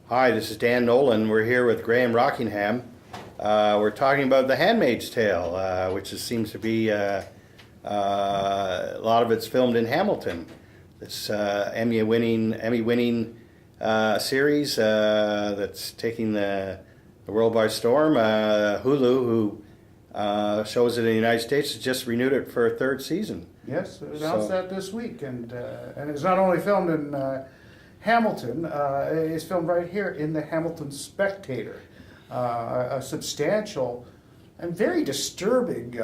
Hi, this is Dan Nolan. We're here with Graham Rockingham. We're talking about The Handmaid's Tale, which seems to be a lot of it's filmed in Hamilton. This Emmy-winning series that's taking the world by storm. Hulu, who shows it in the United States, has just renewed it for a third season. Yes, it announced that this week, and it's not only filmed in Hamilton, it's filmed right here in the Hamilton Spectator, a substantial and very disturbing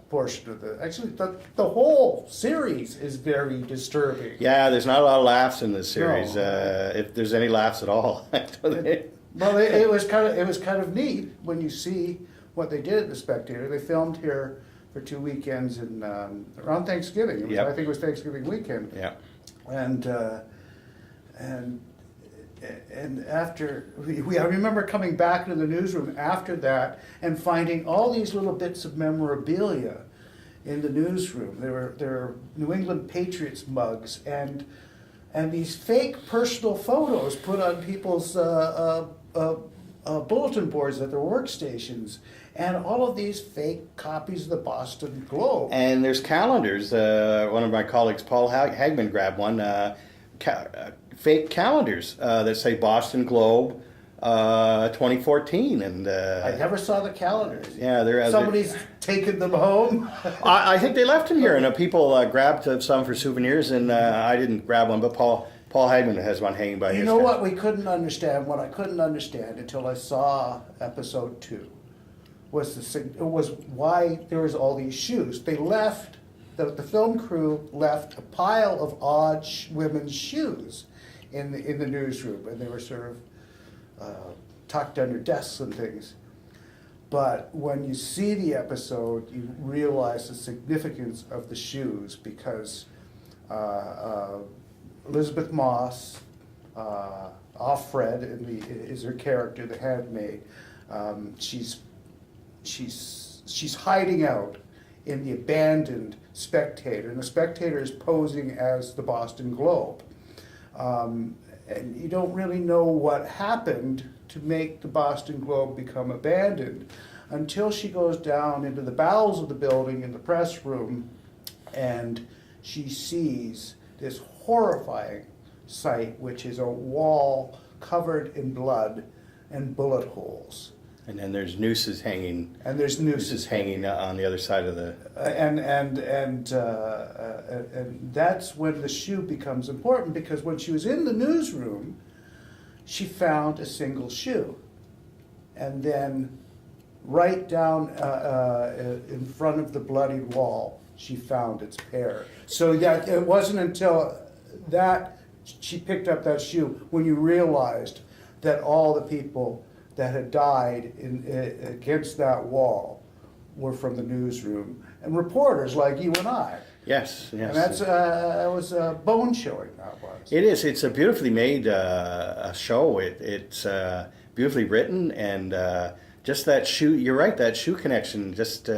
portion of actually the whole series is very disturbing. Yeah, there's not a lot of laughs in this series, No. if there's any laughs at all. Well, it was kind of neat when you see what they did at the Spectator. They filmed here for 2 weekends in around Thanksgiving. Yep. I think it was Thanksgiving weekend. Yeah. And after I remember coming back into the newsroom after that and finding all these little bits of memorabilia in the newsroom. There were New England Patriots mugs and these fake personal photos put on people's bulletin boards at their workstations, and all of these fake copies of the Boston Globe. And there's calendars. One of my colleagues, Paul Hagman, grabbed one. Fake calendars that say Boston Globe 2014, and I never saw the calendars. Yeah, Somebody's taken them home. I think they left them here, and people grabbed some for souvenirs, and I didn't grab one, but Paul Hagman has one hanging by his. You know what we couldn't understand? What I couldn't understand until I saw episode 2 was why there was all these shoes. They left the film crew left a pile of odd women's shoes in the newsroom, and they were sort of tucked under desks and things. But when you see the episode, you realize the significance of the shoes, because Elizabeth Moss, Offred is her character, the handmaid. She's hiding out in the abandoned Spectator, and the Spectator is posing as the Boston Globe. And you don't really know what happened to make the Boston Globe become abandoned until she goes down into the bowels of the building in the press room, and she sees this horrifying sight, which is a wall covered in blood and bullet holes. And then there's nooses hanging. And there's nooses hanging on the other side of the. And that's when the shoe becomes important, because when she was in the newsroom, she found a single shoe, and then right down in front of the bloodied wall, she found its pair. So that it wasn't until that she picked up that shoe when you realized that all the people that had died against that wall were from the newsroom, and reporters like you and I. Yes. And that was bone chilling. That was. It is. It's a beautifully made show. It's beautifully written, and just that shoe. You're right. That shoe connection. Just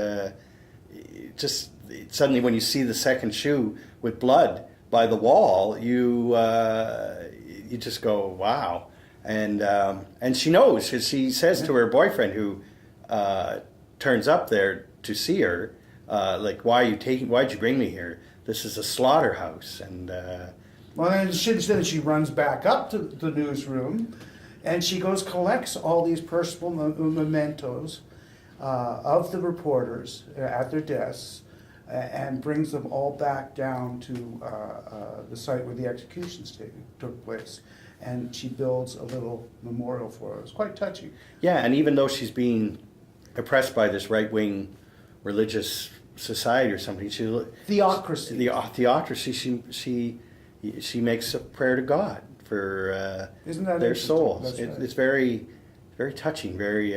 suddenly, when you see the second shoe with blood by the wall, you just go, wow. And she knows, 'cause she says to her boyfriend, who turns up there to see her, like, why'd you bring me here? This is a slaughterhouse. And well, then she runs back up to the newsroom, and she collects all these personal mementos of the reporters at their desks, and brings them all back down to the site where the executions took place. And she builds a little memorial for her. It's quite touching. Yeah, and even though she's being oppressed by this right-wing religious society or something, Theocracy. Theocracy. She makes a prayer to God for Isn't that their interesting? souls. Right. It's very, very touching. Very.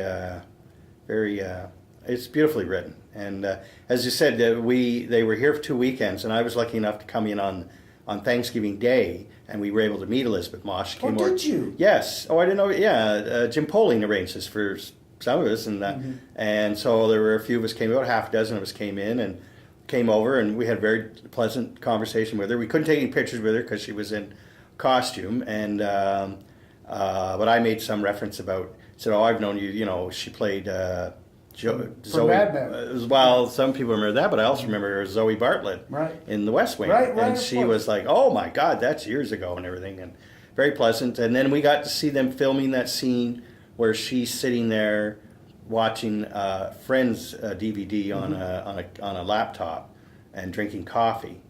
It's beautifully written. And as you said, they were here for 2 weekends, and I was lucky enough to come in on Thanksgiving Day, and we were able to meet Elizabeth Moss. She came over. Did you? Yes. Oh, I didn't know. Yeah, Jim Poling arranged this for some of us, and so there were a few of us came, about half a dozen of us came in and came over, and we had a very pleasant conversation with her. We couldn't take any pictures with her because she was in costume, and but I made some reference about, said, oh, I've known you, you know, she played Zoe. Mad Men. Well, some people remember that, but I also remember Zoe Bartlett in The West Wing. Right, and she was like, oh my God, that's years ago and everything. And very pleasant. And then we got to see them filming that scene where she's sitting there watching Friends DVD on a laptop and drinking coffee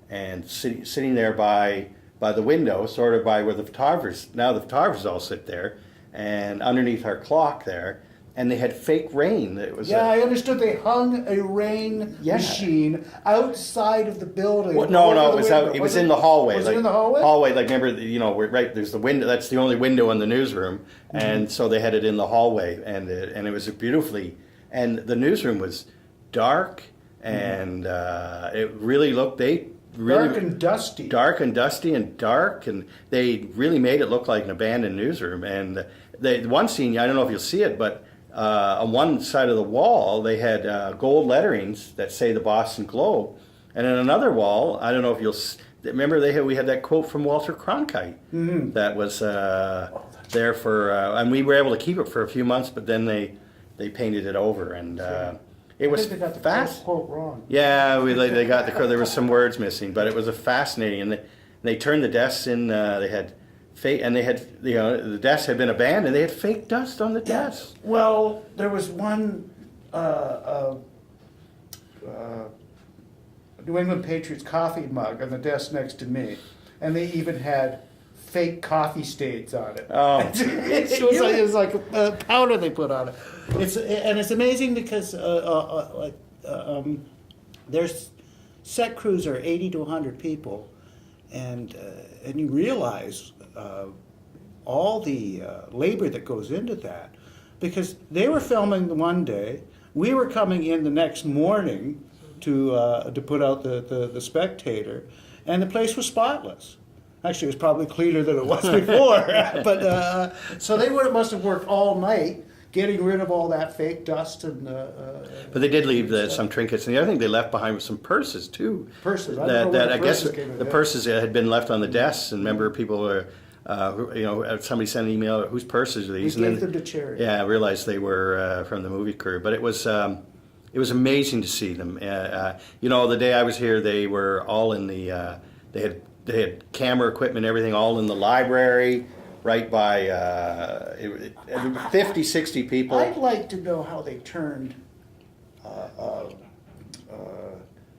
and sitting there by the window, sort of by where the photographers all sit there, and underneath our clock there, and they had fake rain. That was I understood they hung a rain machine outside of the building. Well, no, it was in the hallway. Was it in the hallway? Hallway, like remember, you know, there's the window. That's the only window in the newsroom, and so they had it in the hallway, and it was beautifully, and the newsroom was dark, and it really looked dark and dusty. And they really made it look like an abandoned newsroom. And one scene, I don't know if you'll see it, but on one side of the wall they had gold letterings that say the Boston Globe, and in another wall, I don't know if you'll remember, we had that quote from Walter Cronkite that was there for, and we were able to keep it for a few months, but then they painted it over, and it was they got the fast. quote wrong. Yeah, they got there was some words missing, but it was a fascinating. And they turned the desks in. They had fake, and they had, you know, the desks had been abandoned. They had fake dust on the desks. Well, there was one New England Patriots coffee mug on the desk next to me, and they even had fake coffee stains on it. Oh, it was like a powder they put on it. It's amazing because there's set crews are 80 to 100 people, and you realize all the labor that goes into that, because they were filming one day, we were coming in the next morning to put out the Spectator, and the place was spotless. Actually, it was probably cleaner than it was before. But so they must have worked all night getting rid of all that fake dust and. But they did leave some trinkets, and the other thing they left behind was some purses too. Purses. I guess the purses had been left on the desks, and remember people were. Somebody sent an email. Whose purses are these? We gave them to charity. Yeah, I realized they were from the movie crew, but it was amazing to see them. The day I was here, they were all in the. They had camera equipment, everything, all in the library, right by 50, 60 people. I'd like to know how they turned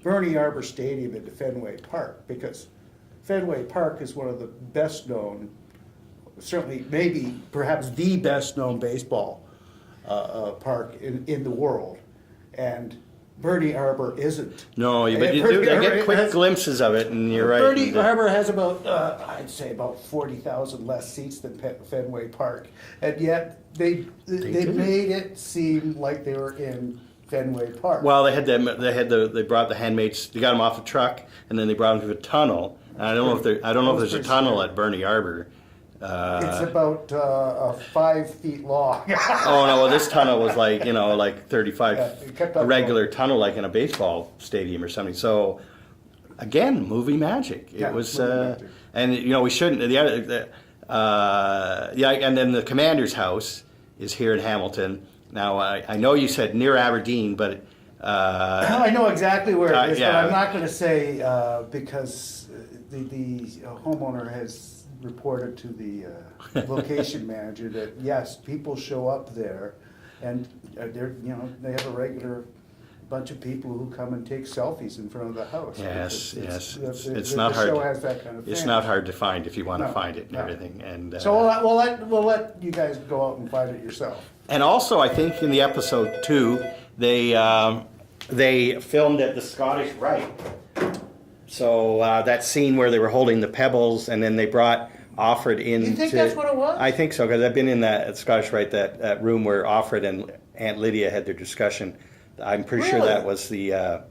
Bernie Arbor Stadium into Fenway Park, because Fenway Park is one of the best known, certainly maybe perhaps the best known baseball park in the world, and Bernie Arbor isn't. No, but you get quick glimpses of it, and you're right. Bernie Arbor has about, I'd say about 40,000 less seats than Fenway Park, and yet they made it seem like they were in Fenway Park. Well, they brought the Handmaids. They got them off the truck, and then they brought them to a tunnel. And I don't know if there's a tunnel at Bernie Arbor. It's about 5 feet long. Oh no! Well, this tunnel was like 35, a regular tunnel, like in a baseball stadium or something. So, again, movie magic. It was, magic. And we shouldn't. And then the commander's house is here in Hamilton. Now, I know you said near Aberdeen, but I know exactly where it is, but I'm not going to say because the homeowner has reported to the location manager that yes, people show up there, and they have a regular bunch of people who come and take selfies in front of the house. Yes, it's not hard. The show has that kind of thing. It's not hard to find if you want to find it and everything. And so we'll let you guys go out and find it yourself. And also, I think in the episode 2, they filmed at the Scottish Rite. So that scene where they were holding the pebbles, and then they brought Offred in. You think that's what it was? I think so, because I've been in that Scottish Rite, that room where Offred and Aunt Lydia had their discussion. I'm pretty sure that was the.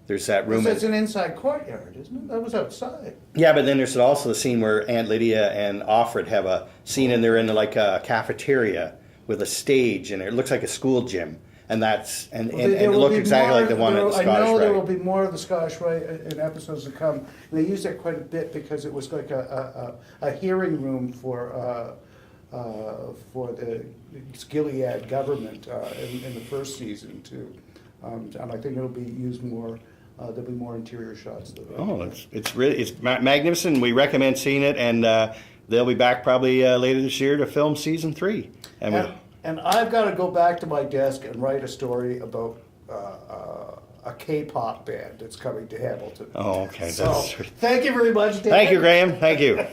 There's that room. It's an inside courtyard, isn't it? That was outside. Yeah, but then there's also the scene where Aunt Lydia and Offred have a scene, and they're in like a cafeteria with a stage, and it looks like a school gym. And it looked exactly like the one at the Scottish Rite. I know there will be more of the Scottish Rite in episodes to come. And they use that quite a bit because it was like a hearing room for for the Gilead government in the first season too, and I think it'll be used more. There'll be more interior shots. It's magnificent. We recommend seeing it, and they'll be back probably later this year to film season 3. And I've got to go back to my desk and write a story about a K-pop band that's coming to Hamilton. Oh, okay. So, thank you very much, David. Thank you, Graham. Thank you.